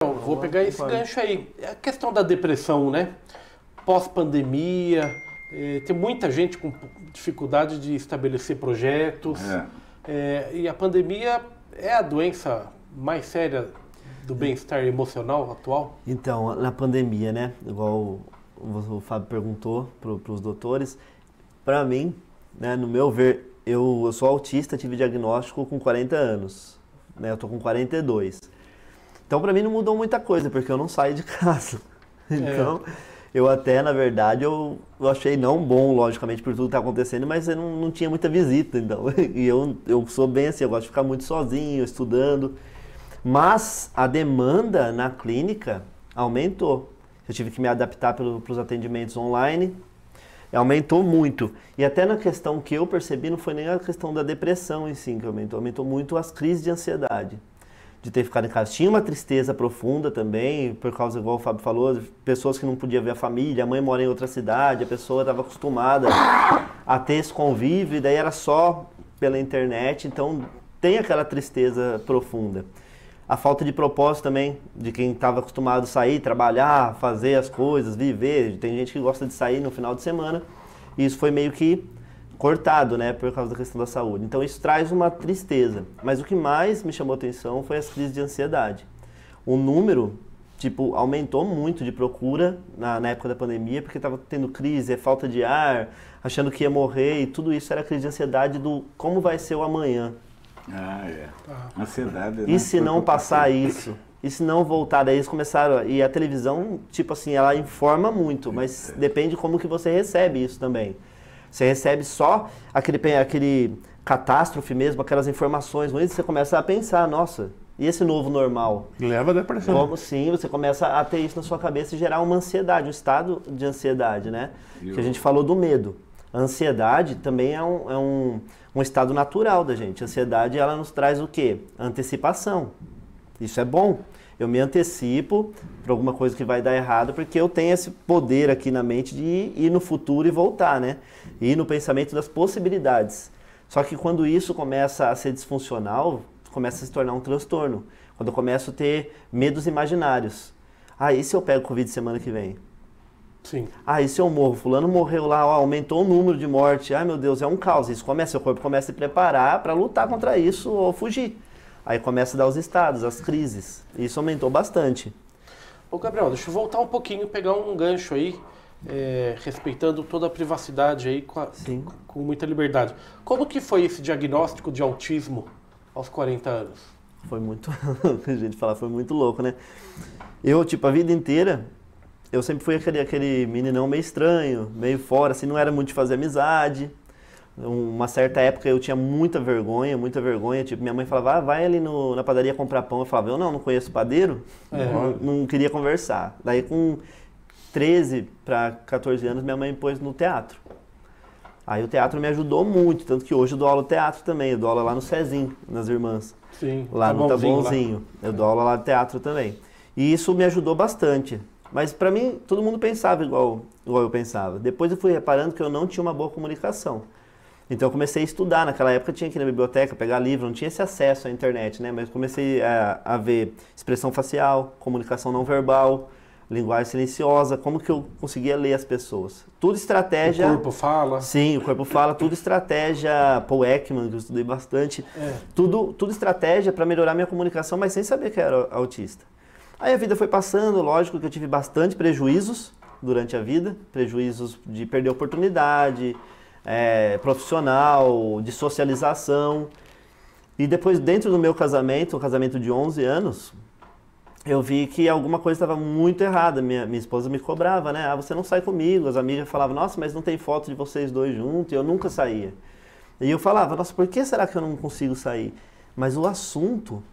Eu vou pegar esse gancho aí. É a questão da depressão, né? Pós-pandemia, tem muita gente com dificuldade de estabelecer projetos. E a pandemia é a doença mais séria do bem-estar emocional atual? Então, na pandemia, né? Igual o Fábio perguntou para os doutores, para mim, né, no meu ver, eu sou autista, tive diagnóstico com 40 anos, né? Eu tô com 42. Então, para mim não mudou muita coisa, porque eu não saio de casa. Então, eu até, na verdade, eu achei não bom, logicamente, por tudo que tá acontecendo, mas eu não tinha muita visita, então. E eu sou bem assim, eu gosto de ficar muito sozinho, estudando. Mas a demanda na clínica aumentou. Eu tive que me adaptar para os atendimentos online. Aumentou muito. E até na questão que eu percebi, não foi nem a questão da depressão em si que aumentou. Aumentou muito as crises de ansiedade. De ter ficado em casa. Tinha uma tristeza profunda também, por causa, igual o Fábio falou, pessoas que não podiam ver a família, a mãe mora em outra cidade, a pessoa estava acostumada a ter esse convívio, e daí era só pela internet, então tem aquela tristeza profunda. A falta de propósito também, de quem estava acostumado a sair, trabalhar, fazer as coisas, viver. Tem gente que gosta de sair no final de semana, e isso foi meio que cortado, né, por causa da questão da saúde. Então isso traz uma tristeza. Mas o que mais me chamou a atenção foi as crises de ansiedade. O número, aumentou muito de procura na época da pandemia, porque estava tendo crise, falta de ar, achando que ia morrer, e tudo isso era crise de ansiedade do como vai ser o amanhã. Ansiedade, né? E se não passar isso? E se não voltar? Daí eles começaram... E a televisão, ela informa muito, mas depende como que você recebe isso também. Você recebe só aquele catástrofe mesmo, aquelas informações ruins, você começa a pensar, nossa, e esse novo normal? Leva a depressão. Como sim, você começa a ter isso na sua cabeça e gerar uma ansiedade, um estado de ansiedade, né? Que a gente falou do medo. A ansiedade também é um estado natural da gente. A ansiedade, ela nos traz o quê? Antecipação. Isso é bom. Eu me antecipo para alguma coisa que vai dar errado, porque eu tenho esse poder aqui na mente de ir no futuro e voltar, né? Ir no pensamento das possibilidades. Só que quando isso começa a ser disfuncional, começa a se tornar um transtorno. Quando eu começo a ter medos imaginários. E se eu pego Covid semana que vem? Sim. E se eu morro? Fulano morreu lá, aumentou o número de morte. Ai, meu Deus, é um caos. Seu corpo começa a se preparar para lutar contra isso ou fugir. Aí começa a dar os estados, as crises. Isso aumentou bastante. Ô Gabriel, deixa eu voltar um pouquinho, pegar um gancho aí, respeitando toda a privacidade aí, com muita liberdade. Como que foi esse diagnóstico de autismo aos 40 anos? Foi muito, a gente fala, foi muito louco, né? Eu, a vida inteira, eu sempre fui aquele meninão meio estranho, meio fora, assim, não era muito de fazer amizade. Uma certa época eu tinha muita vergonha, minha mãe falava, vai ali na padaria comprar pão. Eu falava, eu não conheço padeiro, não queria conversar. Daí com 13 para 14 anos, minha mãe me pôs no teatro. Aí o teatro me ajudou muito, tanto que hoje eu dou aula de teatro também, eu dou aula lá no Cezinho, nas irmãs. Sim, lá no Taboãozinho, eu dou aula lá de teatro também. E isso me ajudou bastante. Mas pra mim, todo mundo pensava igual eu pensava. Depois eu fui reparando que eu não tinha uma boa comunicação. Então eu comecei a estudar, naquela época eu tinha que ir na biblioteca, pegar livro, não tinha esse acesso à internet, né? Mas comecei a ver expressão facial, comunicação não verbal, linguagem silenciosa, como que eu conseguia ler as pessoas. Tudo estratégia... O corpo fala. Sim, o corpo fala, tudo estratégia, Paul Ekman, que eu estudei bastante, tudo estratégia para melhorar minha comunicação, mas sem saber que eu era autista. Aí a vida foi passando, lógico que eu tive bastante prejuízos durante a vida, prejuízos de perder oportunidade, profissional, de socialização. E depois, dentro do meu casamento, um casamento de 11 anos, eu vi que alguma coisa estava muito errada. Minha esposa me cobrava, né? Você não sai comigo. As amigas falavam, nossa, mas não tem foto de vocês dois juntos. E eu nunca saía. E eu falava, nossa, por que será que eu não consigo sair? Mas o assunto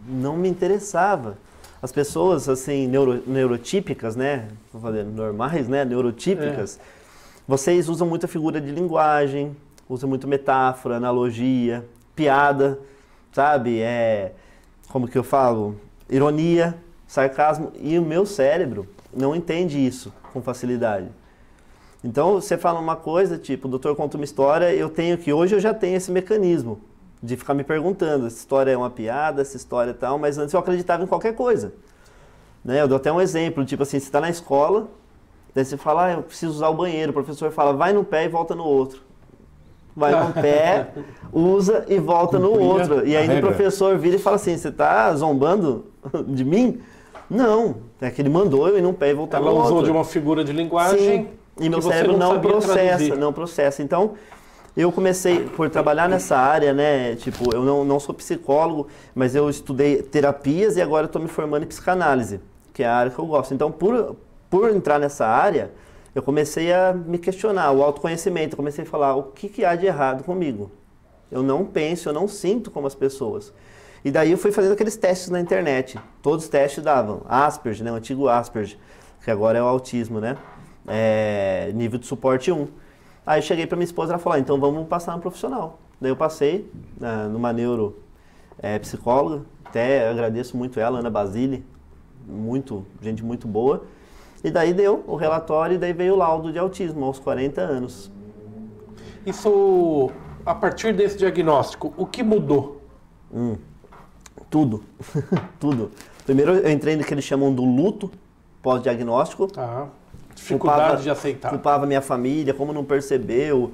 não me interessava. As pessoas, assim, neurotípicas, né? Vou fazer normais, né? Neurotípicas. Vocês usam muita figura de linguagem, usam muito metáfora, analogia, piada, sabe? Como que eu falo? Ironia, sarcasmo. E o meu cérebro não entende isso com facilidade. Então, você fala uma coisa, o doutor conta uma história, hoje eu já tenho esse mecanismo de ficar me perguntando, essa história é uma piada, essa história é tal, mas antes eu acreditava em qualquer coisa. Né? Eu dou até um exemplo, tipo assim, você está na escola, daí você fala, eu preciso usar o banheiro, o professor fala, vai num pé e volta no outro. Vai num pé, usa e volta no outro. E aí o professor vira e fala assim, você está zombando de mim? Não, é que ele mandou eu ir num pé e voltar no outro. Ela usou de uma figura de linguagem. Sim, e meu cérebro não processa. Então, eu comecei por trabalhar nessa área, né? Tipo, eu não sou psicólogo, mas eu estudei terapias e agora estou me formando em psicanálise, que é a área que eu gosto. Então, por entrar nessa área, eu comecei a me questionar, o autoconhecimento. Eu comecei a falar, o que há de errado comigo? Eu não penso, eu não sinto como as pessoas. E daí eu fui fazendo aqueles testes na internet. Todos os testes davam Asperger, né? O antigo Asperger, que agora é o autismo, né? Nível de suporte 1. Aí eu cheguei para minha esposa e ela falou, então vamos passar no profissional. Daí eu passei numa psicóloga, até agradeço muito ela, Ana Basile, gente muito boa. E daí deu o relatório e daí veio o laudo de autismo aos 40 anos. Isso, a partir desse diagnóstico, o que mudou? Tudo. Tudo. Primeiro eu entrei no que eles chamam do luto pós-diagnóstico. Dificuldade de aceitar. Culpava minha família, como não percebeu,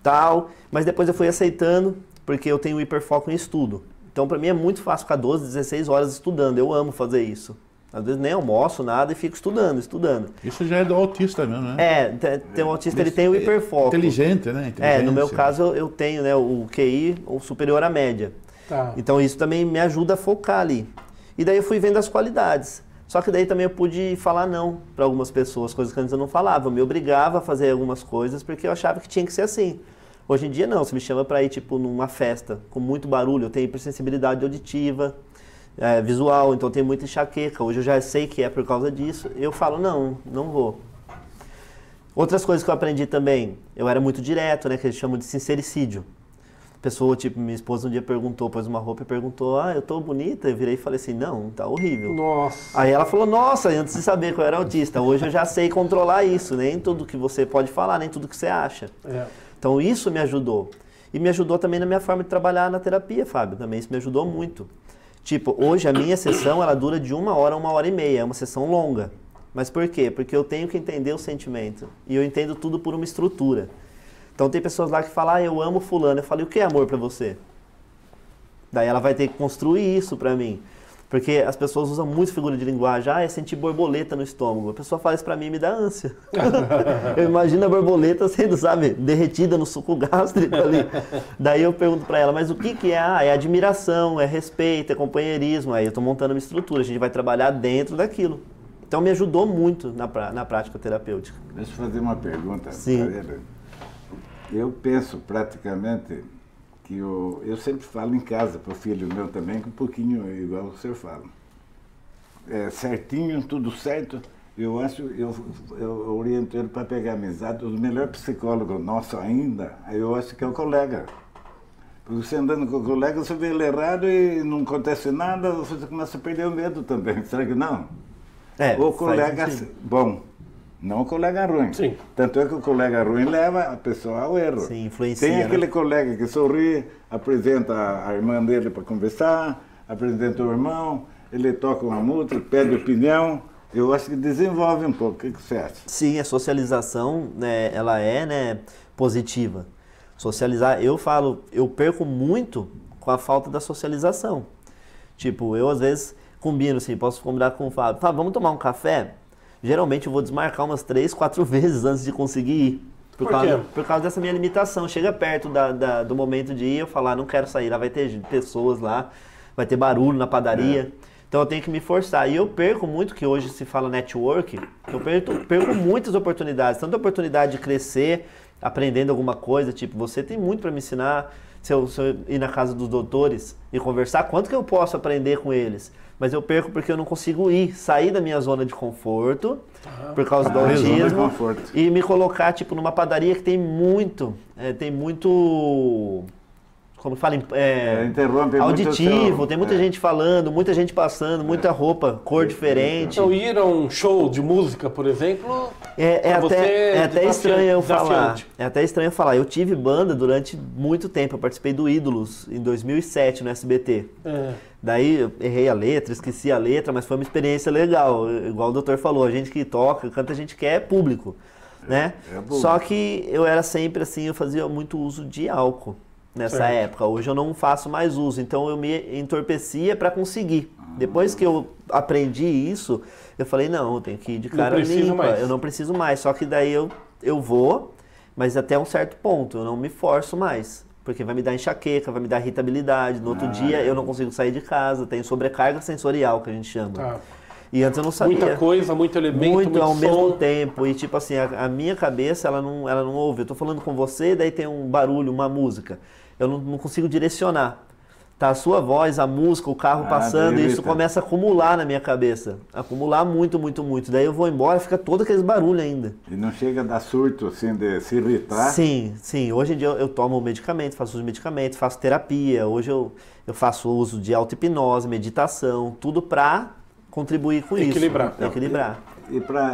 tal. Mas depois eu fui aceitando, porque eu tenho hiperfoco em estudo. Então pra mim é muito fácil ficar 12, 16 horas estudando. Eu amo fazer isso. Às vezes nem almoço, nada, e fico estudando. Isso já é do autista mesmo, né? Tem um autista, ele tem o hiperfoco. Inteligente, né? No meu caso eu tenho, né, o QI o superior à média. Tá. Então isso também me ajuda a focar ali. E daí eu fui vendo as qualidades. Só que daí também eu pude falar não para algumas pessoas, coisas que antes eu não falava. Eu me obrigava a fazer algumas coisas porque eu achava que tinha que ser assim. Hoje em dia não, você me chama para ir tipo numa festa com muito barulho, eu tenho hipersensibilidade auditiva, visual, então eu tenho muita enxaqueca. Hoje eu já sei que é por causa disso. Eu falo não vou. Outras coisas que eu aprendi também, eu era muito direto, né, que eles chamam de sincericídio. Pessoa, tipo, minha esposa um dia perguntou, pôs uma roupa e perguntou, eu tô bonita? Eu virei e falei assim, não, tá horrível. Nossa. Aí ela falou, nossa, antes de saber que eu era autista, hoje eu já sei controlar isso, nem tudo que você pode falar, nem tudo que você acha. Então isso me ajudou. E me ajudou também na minha forma de trabalhar na terapia, Fábio, também isso me ajudou muito. Tipo, hoje a minha sessão, ela dura de 1 hora a 1h30, é uma sessão longa. Mas por quê? Porque eu tenho que entender o sentimento. E eu entendo tudo por uma estrutura. Então tem pessoas lá que falam, eu amo fulano. Eu falo, e o que é amor pra você? Daí ela vai ter que construir isso pra mim. Porque as pessoas usam muito figura de linguagem. É sentir borboleta no estômago. A pessoa fala isso pra mim e me dá ânsia. Eu imagino a borboleta sendo, sabe, derretida no suco gástrico ali. Daí eu pergunto pra ela, mas o que é? É admiração, é respeito, é companheirismo. Aí eu tô montando uma estrutura, a gente vai trabalhar dentro daquilo. Então me ajudou muito na prática terapêutica. Deixa eu fazer uma pergunta. Sim. Eu penso praticamente que eu sempre falo em casa para o filho meu também, que um pouquinho igual o senhor fala. Certinho, tudo certo. Eu oriento ele para pegar amizade. O melhor psicólogo nosso ainda, eu acho que é o colega. Porque você andando com o colega, você vê ele errado e não acontece nada, você começa a perder o medo também. Será que não? O colega bom. Não o colega ruim. Sim. Tanto é que o colega ruim leva a pessoa ao erro. Sim, influencia. Tem aquele colega que sorri, apresenta a irmã dele para conversar, apresenta o irmão, ele toca uma música, pede opinião. Eu acho que desenvolve um pouco. O que você acha? Sim, a socialização, né, ela é, né, positiva. Socializar, eu perco muito com a falta da socialização. Tipo, eu às vezes combino assim, posso combinar com o Fábio, Fábio, vamos tomar um café? Geralmente eu vou desmarcar umas 3, 4 vezes antes de conseguir ir. Por causa dessa minha limitação. Chega perto do momento de ir, eu falar, não quero sair, lá vai ter pessoas lá, vai ter barulho na padaria. Então eu tenho que me forçar. E eu perco muito, que hoje se fala network, eu perco muitas oportunidades. Tanto a oportunidade de crescer, aprendendo alguma coisa, tipo, você tem muito para me ensinar. Se eu ir na casa dos doutores e conversar, quanto que eu posso aprender com eles? Mas eu perco porque eu não consigo sair da minha zona de conforto, por causa do autismo, e me colocar tipo numa padaria que tem muito, como fala, auditivo, tem muita gente falando, muita gente passando, muita roupa, cor diferente. Então ir a um show de música, por exemplo, é até estranho eu falar. É até estranho eu falar. Eu tive banda durante muito tempo, eu participei do Ídolos em 2007 no SBT. Daí eu errei a letra, esqueci a letra, mas foi uma experiência legal. Igual o doutor falou, a gente que toca, canta, a gente quer público, né? Só que eu era sempre assim, eu fazia muito uso de álcool nessa época. Hoje eu não faço mais uso, então eu me entorpecia para conseguir. Depois que eu aprendi isso, eu falei, não, eu tenho que ir de cara limpa, eu não preciso mais. Só que daí eu vou, mas até um certo ponto, eu não me forço mais. Porque vai me dar enxaqueca, vai me dar irritabilidade. No outro dia eu não consigo sair de casa, tenho sobrecarga sensorial, que a gente chama. E antes eu não sabia. Muita coisa, muito elemento, muito ao som. mesmo tempo. E tipo assim, a minha cabeça, ela não ouve. Eu tô falando com você, daí tem um barulho, uma música. Eu não consigo direcionar. Tá a sua voz, a música, o carro passando, e isso começa a acumular na minha cabeça. Acumular muito, muito, muito. Daí eu vou embora, fica todo aquele barulho ainda. E não chega a dar surto, assim, de se irritar? Sim, sim. Hoje em dia eu tomo medicamento, faço uso de medicamento, faço terapia. Hoje eu faço uso de auto-hipnose, meditação, tudo pra contribuir com Equilibrar. isso. Equilibrar.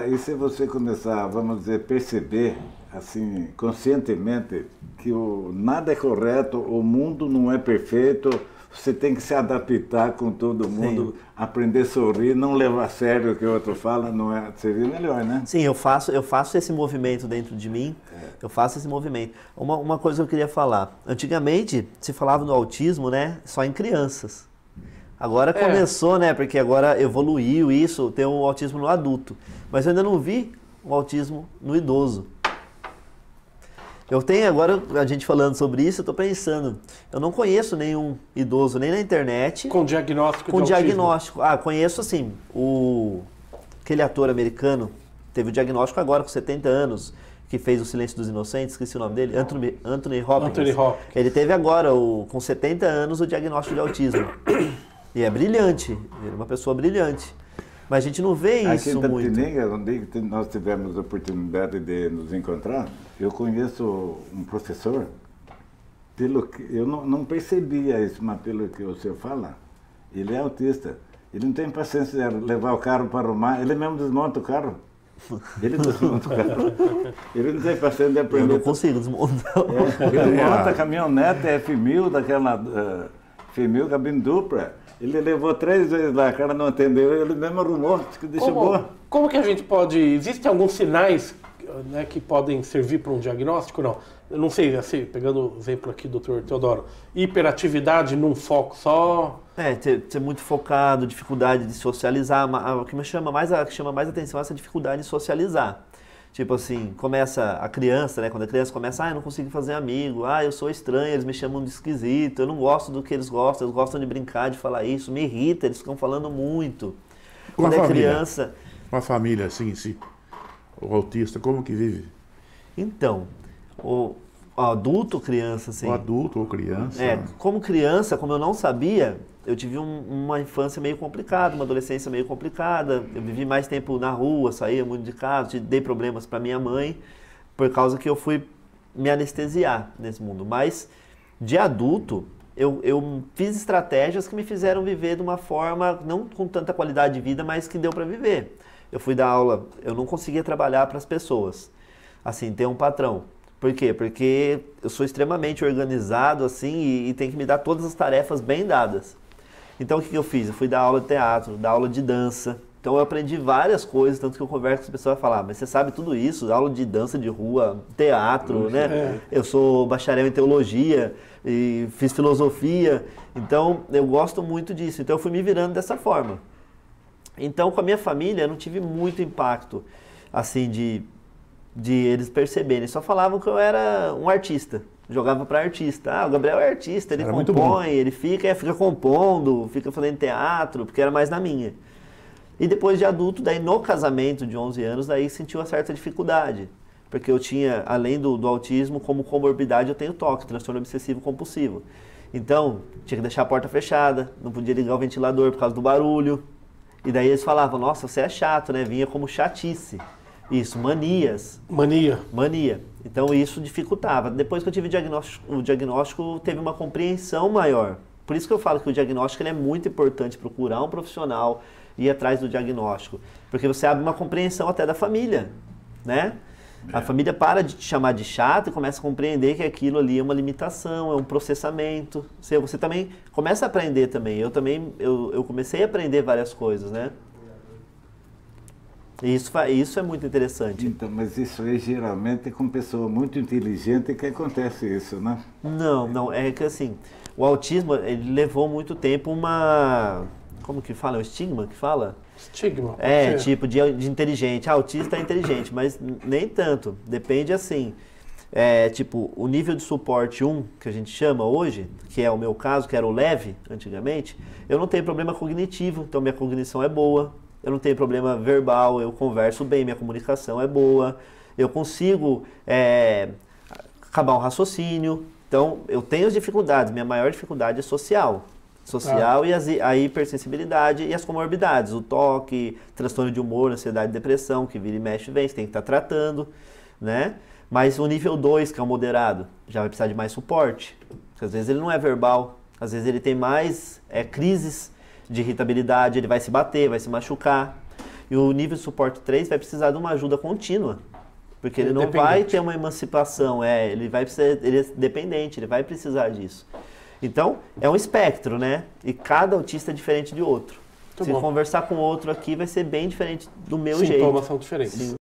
E se você começar, vamos dizer, perceber, assim, conscientemente, que nada é correto, o mundo não é perfeito, você tem que se adaptar com todo mundo, aprender a sorrir, não levar a sério o que o outro fala, não é, seria melhor, né? Sim, eu faço esse movimento dentro de mim, eu faço esse movimento. Uma coisa que eu queria falar, antigamente se falava no autismo, né, só em crianças. Agora começou, né, porque agora evoluiu isso, tem o autismo no adulto, mas eu ainda não vi o autismo no idoso. Eu tenho agora, a gente falando sobre isso, eu estou pensando, eu não conheço nenhum idoso, nem na internet. Com diagnóstico de autismo. Com diagnóstico. Conheço assim, aquele ator americano, teve o diagnóstico agora com 70 anos, que fez O Silêncio dos Inocentes, esqueci o nome dele, Anthony Hopkins. Ele teve agora, com 70 anos, o diagnóstico de autismo. E é brilhante, ele é uma pessoa brilhante. Mas a gente não vê isso muito. Aqui em Tapetininga, onde nós tivemos a oportunidade de nos encontrar, eu conheço um professor, eu não percebia isso, mas pelo que o senhor fala, ele é autista. Ele não tem paciência de levar o carro para arrumar, ele mesmo desmonta o carro. Ele desmonta o carro. Ele não tem paciência de aprender. Eu não consigo desmontar. Ele monta a caminhonete F1000, daquela F1000 cabine dupla. Ele levou 3 vezes lá, a cara não atendeu, ele mesmo arrumou, deixou boa. Como que a gente pode... Existem alguns sinais, né, que podem servir para um diagnóstico? Não. Eu não sei, assim, pegando o exemplo aqui do Dr. Teodoro, hiperatividade num foco só... Ser muito focado, dificuldade de socializar. O que chama mais atenção é essa dificuldade de socializar. Tipo assim, começa a criança, né? Quando a criança começa, eu não consigo fazer amigo, eu sou estranho, eles me chamam de esquisito, eu não gosto do que eles gostam de brincar, de falar isso, me irrita, eles ficam falando muito. Quando é criança... Uma família assim, o autista, como que vive? Então, o adulto, criança, assim... O adulto ou criança... Como criança, como eu não sabia, eu tive uma infância meio complicada, uma adolescência meio complicada. Eu vivi mais tempo na rua, saía muito de casa, dei problemas para minha mãe, por causa que eu fui me anestesiar nesse mundo. Mas, de adulto, eu fiz estratégias que me fizeram viver de uma forma, não com tanta qualidade de vida, mas que deu para viver. Eu fui dar aula, eu não conseguia trabalhar para as pessoas, assim, ter um patrão. Por quê? Porque eu sou extremamente organizado, assim, e tem que me dar todas as tarefas bem dadas. Então, o que eu fiz? Eu fui dar aula de teatro, dar aula de dança. Então, eu aprendi várias coisas, tanto que eu converso com as pessoas e falo, mas você sabe tudo isso? Aula de dança de rua, teatro, né? Eu sou bacharel em teologia e fiz filosofia. Então, eu gosto muito disso. Então, eu fui me virando dessa forma. Então, com a minha família, eu não tive muito impacto, assim, de eles perceberem. Eles só falavam que eu era um artista. Jogava para artista. O Gabriel é artista, ele compõe, ele fica compondo, fica fazendo teatro, porque era mais na minha. E depois de adulto, daí no casamento de 11 anos, daí senti uma certa dificuldade. Porque eu tinha, além do autismo, como comorbidade, eu tenho TOC, transtorno obsessivo compulsivo. Então, tinha que deixar a porta fechada, não podia ligar o ventilador por causa do barulho. E daí eles falavam, nossa, você é chato, né? Vinha como chatice. Isso, manias. Mania. Então isso dificultava. Depois que eu tive o diagnóstico teve uma compreensão maior. Por isso que eu falo que o diagnóstico ele é muito importante, procurar um profissional e ir atrás do diagnóstico. Porque você abre uma compreensão até da família, né? A família para de te chamar de chato e começa a compreender que aquilo ali é uma limitação, é um processamento. Você também começa a aprender também. Eu comecei a aprender várias coisas, né? E isso é muito interessante. Então, mas isso aí geralmente é com pessoa muito inteligente que acontece isso, né? Não, é que assim, o autismo, ele levou muito tempo como que fala? É o estigma que fala? Estigma. Tipo, de inteligente. Autista é inteligente, mas nem tanto. Depende assim. Tipo, o nível de suporte 1, que a gente chama hoje, que é o meu caso, que era o leve, antigamente, eu não tenho problema cognitivo, então minha cognição é boa. Eu não tenho problema verbal, eu converso bem, minha comunicação é boa. Eu consigo acabar um raciocínio. Então, eu tenho as dificuldades. Minha maior dificuldade é social. E a hipersensibilidade e as comorbidades, o toque, transtorno de humor, ansiedade e depressão, que vira e mexe vem, você tem que estar tratando, né? Mas o nível 2, que é o moderado, já vai precisar de mais suporte, porque às vezes ele não é verbal, às vezes ele tem mais crises de irritabilidade, ele vai se bater, vai se machucar. E o nível de suporte 3 vai precisar de uma ajuda contínua, porque ele não vai ter uma emancipação, ele é dependente, ele vai precisar disso. Então, é um espectro, né? E cada autista é diferente de outro. Se conversar com outro aqui, vai ser bem diferente do meu jeito. Sintomas são diferentes. Sim.